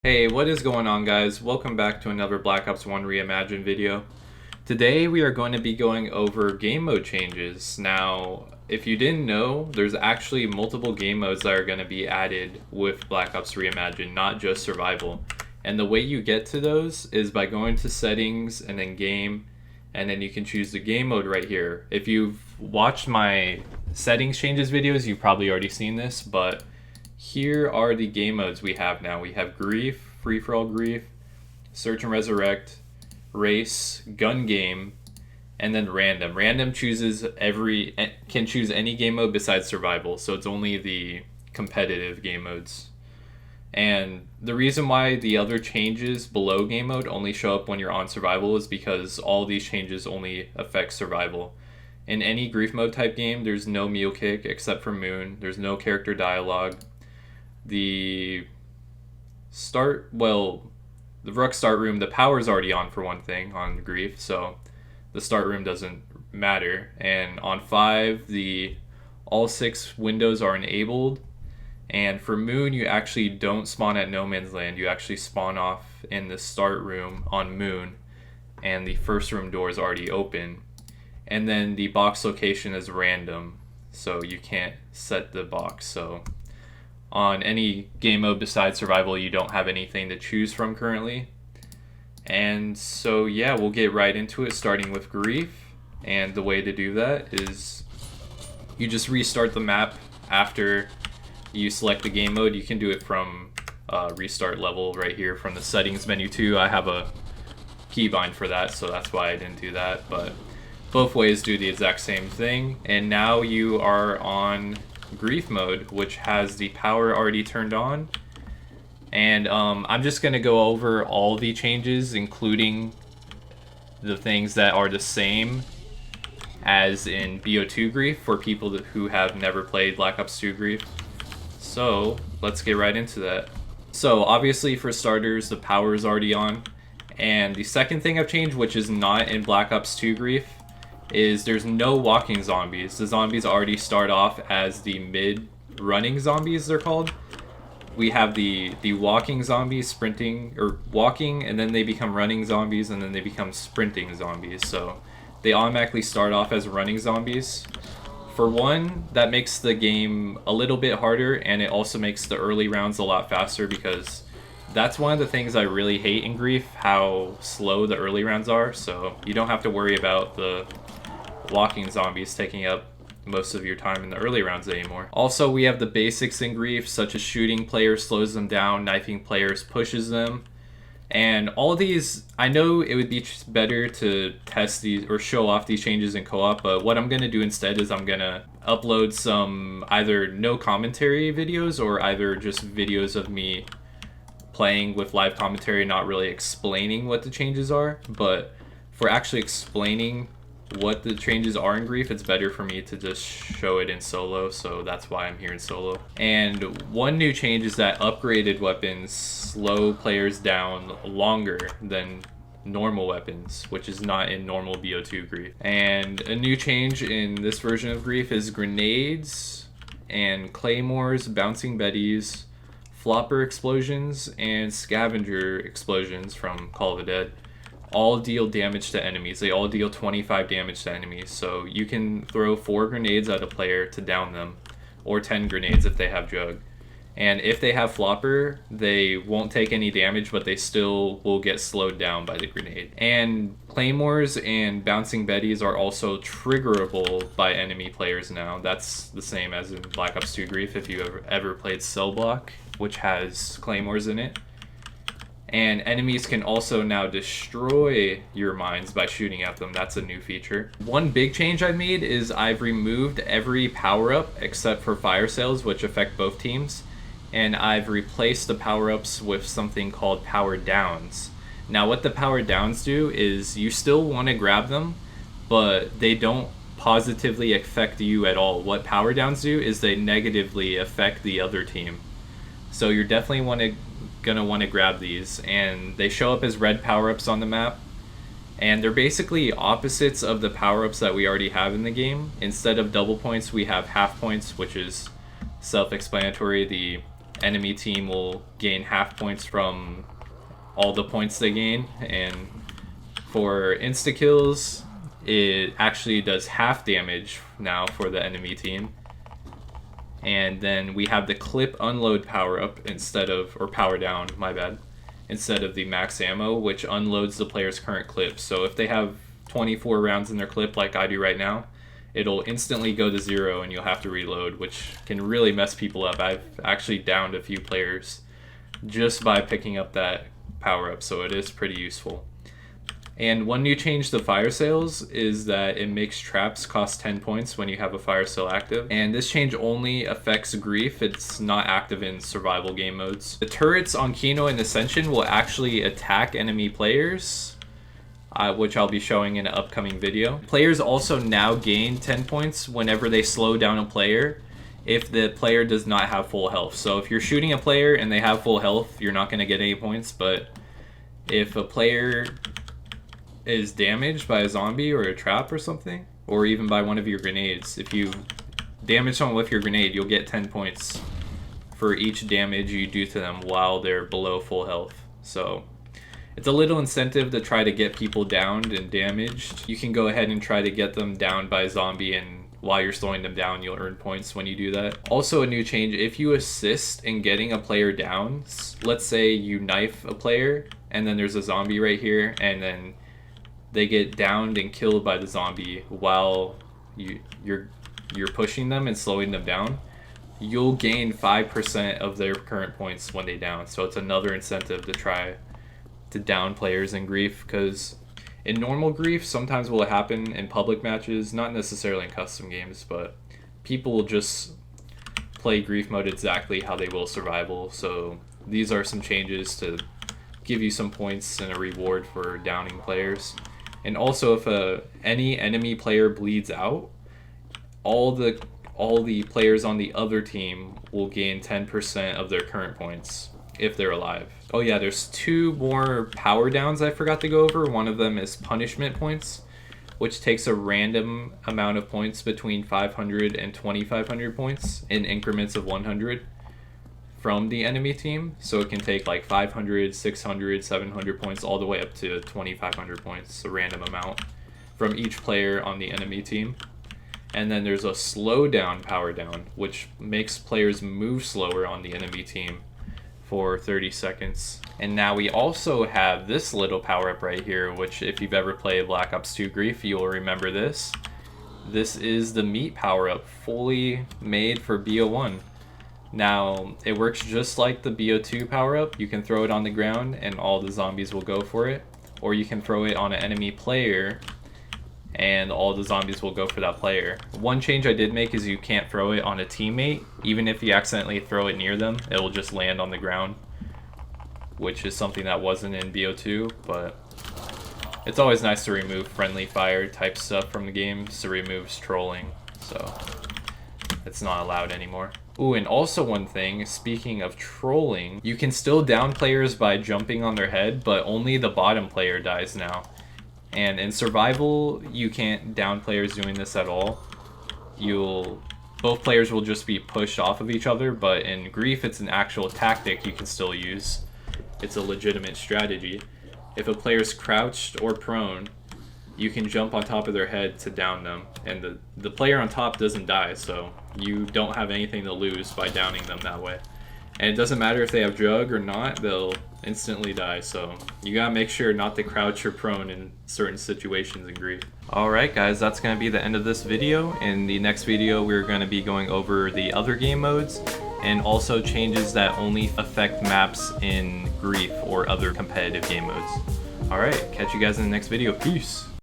Hey, what is going on, guys? Welcome back to another Black Ops 1 Reimagined video. Today we are going to be going over game mode changes. Now, if you didn't know, there's actually multiple game modes that are going to be added with Black Ops Reimagined, not just survival. And the way you get to those is by going to settings and then game, and then you can choose the game mode right here. If you've watched my settings changes videos, you've probably already seen this, but here are the game modes we have now. We have Grief, Free-for-all Grief, Search and Resurrect, Race, Gun Game, and then Random. Random can choose any game mode besides Survival, so it's only the competitive game modes. And the reason why the other changes below game mode only show up when you're on Survival is because all these changes only affect Survival. In any Grief mode type game, there's no meal kick except for Moon. There's no character dialogue. The Rook start room, the power's already on for one thing on Grief, so the start room doesn't matter. And on 5, all 6 windows are enabled. And for Moon, you actually don't spawn at No Man's Land. You actually spawn off in the start room on Moon, and the first room door is already open. And then the box location is random, so you can't set the box. So on any game mode besides survival, you don't have anything to choose from currently. And so yeah, we'll get right into it, starting with Grief. And the way to do that is you just restart the map after you select the game mode. You can do it from restart level right here from the settings menu too. I have a keybind for that, so that's why I didn't do that, but both ways do the exact same thing. And now you are on Grief mode, which has the power already turned on. And I'm just going to go over all the changes, including the things that are the same as in BO2 Grief for people who have never played Black Ops 2 Grief. So let's get right into that. So obviously, for starters, the power is already on. And the second thing I've changed, which is not in Black Ops 2 Grief, is there's no walking zombies. The zombies already start off as the mid-running zombies, they're called. We have the walking zombies sprinting, or walking, and then they become running zombies, and then they become sprinting zombies. So they automatically start off as running zombies. For one, that makes the game a little bit harder, and it also makes the early rounds a lot faster, because that's one of the things I really hate in Grief, how slow the early rounds are. So you don't have to worry about the walking zombies taking up most of your time in the early rounds anymore. Also, we have the basics in Grief, such as shooting players slows them down, knifing players pushes them. And all of these, I know it would be better to test these or show off these changes in co-op, but what I'm going to do instead is I'm going to upload some either no commentary videos or either just videos of me playing with live commentary, not really explaining what the changes are. But for actually explaining what the changes are in Grief, it's better for me to just show it in solo, so that's why I'm here in solo. And one new change is that upgraded weapons slow players down longer than normal weapons, which is not in normal BO2 Grief. And a new change in this version of Grief is grenades and claymores, bouncing betties, flopper explosions, and scavenger explosions from Call of the Dead all deal damage to enemies. They all deal 25 damage to enemies. So you can throw 4 grenades at a player to down them, or 10 grenades if they have Jug. And if they have Flopper, they won't take any damage, but they still will get slowed down by the grenade. And Claymores and Bouncing Betties are also triggerable by enemy players now. That's the same as in Black Ops 2 Grief if you ever played Cell Block, which has Claymores in it. And enemies can also now destroy your mines by shooting at them. That's a new feature. One big change I've made is I've removed every power-up except for fire sales, which affect both teams. And I've replaced the power-ups with something called power downs. Now what the power downs do is you still want to grab them, but they don't positively affect you at all. What power downs do is they negatively affect the other team. So you're definitely gonna want to grab these, and they show up as red power-ups on the map, and they're basically opposites of the power-ups that we already have in the game. Instead of double points, we have half points, which is self-explanatory. The enemy team will gain half points from all the points they gain, and for insta kills it actually does half damage now for the enemy team. And then we have the clip unload power up instead of, or power down, my bad, instead of the max ammo, which unloads the player's current clip. So if they have 24 rounds in their clip like I do right now, it'll instantly go to 0 and you'll have to reload, which can really mess people up. I've actually downed a few players just by picking up that power up, so it is pretty useful. And one new change to fire sales is that it makes traps cost 10 points when you have a fire sale active. And this change only affects Grief, it's not active in survival game modes. The turrets on Kino and Ascension will actually attack enemy players, which I'll be showing in an upcoming video. Players also now gain 10 points whenever they slow down a player if the player does not have full health. So if you're shooting a player and they have full health, you're not going to get any points, but if a player is damaged by a zombie or a trap or something, or even by one of your grenades, if you damage someone with your grenade, you'll get 10 points for each damage you do to them while they're below full health. So it's a little incentive to try to get people downed and damaged. You can go ahead and try to get them downed by a zombie, and while you're slowing them down, you'll earn points when you do that. Also a new change, if you assist in getting a player down, let's say you knife a player and then there's a zombie right here, and then they get downed and killed by the zombie while you're pushing them and slowing them down, you'll gain 5% of their current points when they down. So it's another incentive to try to down players in Grief, because in normal Grief sometimes will happen in public matches, not necessarily in custom games, but people will just play Grief mode exactly how they will survival. So these are some changes to give you some points and a reward for downing players. And also, if any enemy player bleeds out, all the players on the other team will gain 10% of their current points if they're alive. Oh yeah, there's 2 more power downs I forgot to go over. One of them is punishment points, which takes a random amount of points between 500 and 2500 points in increments of 100 from the enemy team. So it can take like 500, 600, 700 points all the way up to 2500 points, a random amount from each player on the enemy team. And then there's a slow down power down, which makes players move slower on the enemy team for 30 seconds. And now we also have this little power up right here, which if you've ever played Black Ops 2 Grief, you'll remember this. This is the meat power up, fully made for BO1. Now, it works just like the BO2 power-up. You can throw it on the ground and all the zombies will go for it. Or you can throw it on an enemy player and all the zombies will go for that player. One change I did make is you can't throw it on a teammate. Even if you accidentally throw it near them, it will just land on the ground, which is something that wasn't in BO2, but it's always nice to remove friendly fire type stuff from the game, so it removes trolling, so it's not allowed anymore. Ooh, and also one thing, speaking of trolling, you can still down players by jumping on their head, but only the bottom player dies now. And in survival, you can't down players doing this at all. Both players will just be pushed off of each other, but in Grief, it's an actual tactic you can still use. It's a legitimate strategy. If a player's crouched or prone, you can jump on top of their head to down them, and the player on top doesn't die, so you don't have anything to lose by downing them that way. And it doesn't matter if they have drug or not, they'll instantly die, so you gotta make sure not to crouch or prone in certain situations in Grief. Alright guys, that's gonna be the end of this video. In the next video, we're gonna be going over the other game modes and also changes that only affect maps in Grief or other competitive game modes. Alright, catch you guys in the next video. Peace!